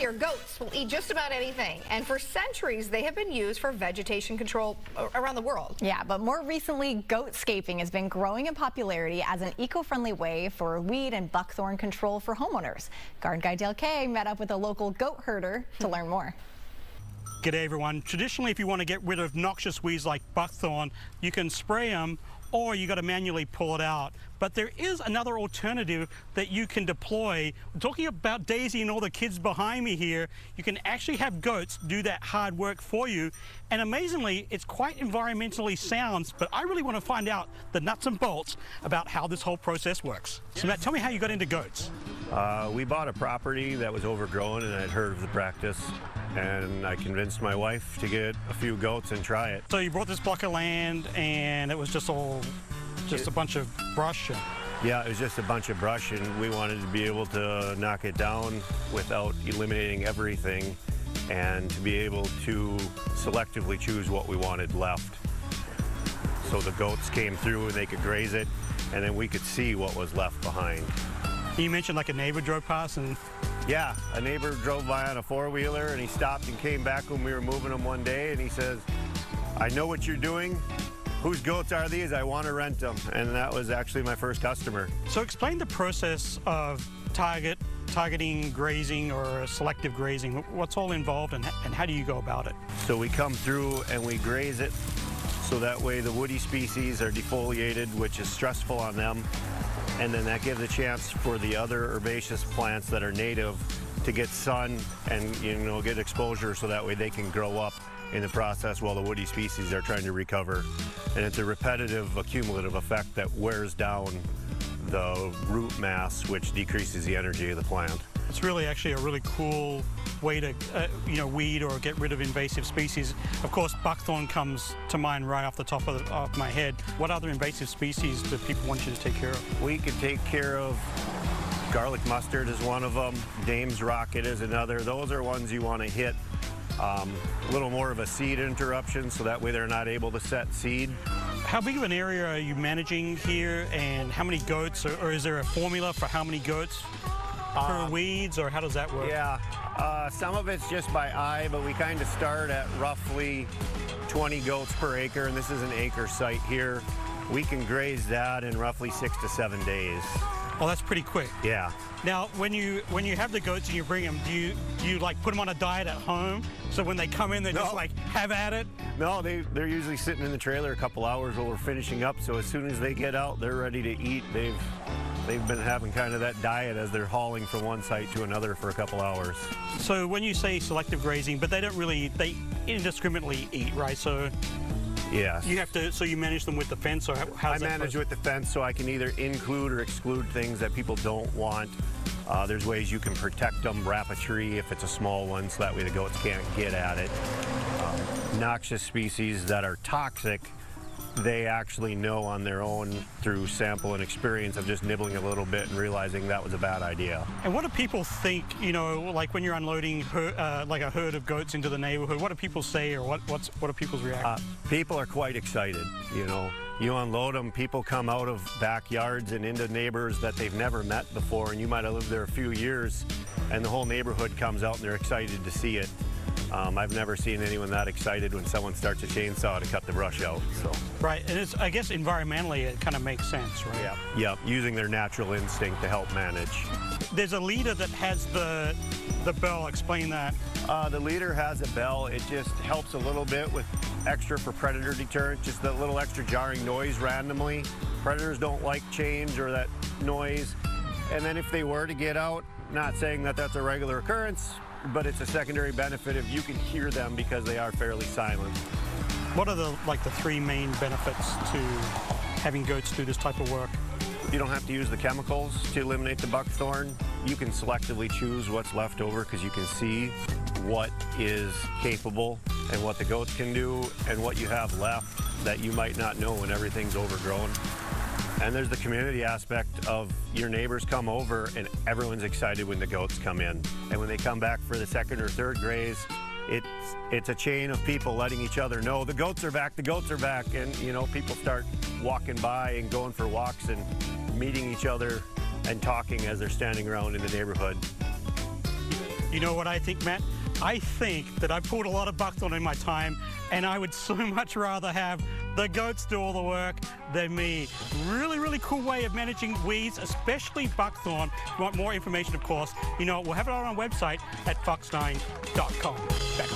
here, goats will eat just about anything, and for centuries they have been used for vegetation control around the world. Yeah, but more recently, goatscaping has been growing in popularity as an eco-friendly way for weed and buckthorn control for homeowners. Garden Guy Dale Kay met up with a local goat herder to learn more. G'day everyone. Traditionally, if you want to get rid of noxious weeds like buckthorn, you can spray them or you got to manually pull it out. But there is another alternative that you can deploy. We're talking about Daisy and all the kids behind me here. You can actually have goats do that hard work for you. And amazingly, it's quite environmentally sound, but I really want to find out the nuts and bolts about how this whole process works. So Matt, tell me how you got into goats. We bought a property that was overgrown and I'd heard of the practice, and I convinced my wife to get a few goats and try it. So you bought this block of land and it was just a bunch of brush. Yeah, it was just a bunch of brush, and we wanted to be able to knock it down without eliminating everything and to be able to selectively choose what we wanted left. So the goats came through and they could graze it, and then we could see what was left behind. You mentioned like a neighbor drove past and... Yeah, a neighbor drove by on a four-wheeler and he stopped and came back when we were moving them one day, and he says, "I know what you're doing. Whose goats are these? I want to rent them." And that was actually my first customer. So explain the process of targeting grazing or selective grazing. What's all involved and how do you go about it? So we come through and we graze it, so that way the woody species are defoliated, which is stressful on them. And then that gives a chance for the other herbaceous plants that are native to get sun and, get exposure, so that way they can grow up in the process while the woody species are trying to recover. And it's a repetitive, accumulative effect that wears down the root mass, which decreases the energy of the plant. It's really actually a really cool way to weed or get rid of invasive species. Of course, buckthorn comes to mind right off the top of my head. What other invasive species do people want you to take care of? We could take care of garlic mustard is one of them. Dame's rocket is another. Those are ones you want to hit a little more of a seed interruption, so that way they're not able to set seed. How big of an area are you managing here, and how many goats, or is there a formula for how many goats per weeds, or how does that work? Yeah, some of it's just by eye, but we kind of start at roughly 20 goats per acre, and this is an acre site here. We can graze that in roughly 6 to 7 days. Oh, that's pretty quick. Yeah. Now, when you have the goats and you bring them, do you like put them on a diet at home? So when they come in, they just like have at it? No, they're usually sitting in the trailer a couple hours while we're finishing up. So as soon as they get out, they're ready to eat. They've been having kind of that diet as they're hauling from one site to another for a couple hours. So when you say selective grazing, but they indiscriminately eat, right? So yes. So you manage them with the fence, or how I manage with the fence, so I can either include or exclude things that people don't want. There's ways you can protect them, wrap a tree if it's a small one, so that way the goats can't get at it. Noxious species that are toxic, they actually know on their own through sample and experience of just nibbling a little bit and realizing that was a bad idea. And what do people think, like when you're unloading like a herd of goats into the neighborhood, what do people say, or what are people's reactions? People are quite excited, You unload them, people come out of backyards and into neighbors that they've never met before, and you might have lived there a few years, and the whole neighborhood comes out and they're excited to see it. I've never seen anyone that excited when someone starts a chainsaw to cut the brush out. So. Right, and I guess environmentally it kind of makes sense, right? Yeah. Yep, using their natural instinct to help manage. There's a leader that has the bell. Explain that. The leader has a bell. It just helps a little bit with extra for predator deterrent, just that little extra jarring noise randomly. Predators don't like change or that noise. And then if they were to get out, not saying that that's a regular occurrence, but it's a secondary benefit if you can hear them because they are fairly silent. What are the three main benefits to having goats do this type of work? You don't have to use the chemicals to eliminate the buckthorn. You can selectively choose what's left over because you can see what is capable and what the goats can do and what you have left that you might not know when everything's overgrown. And there's the community aspect of your neighbors come over and everyone's excited when the goats come in. And when they come back for the second or third graze, it's a chain of people letting each other know the goats are back, the goats are back. And people start walking by and going for walks and meeting each other and talking as they're standing around in the neighborhood. You know what I think, Matt? I think that I've pulled a lot of buckthorn in my time, and I would so much rather have the goats do all the work than me. Really, really cool way of managing weeds, especially buckthorn. If you want more information, of course, you know, we'll have it on our website at fox9.com. Back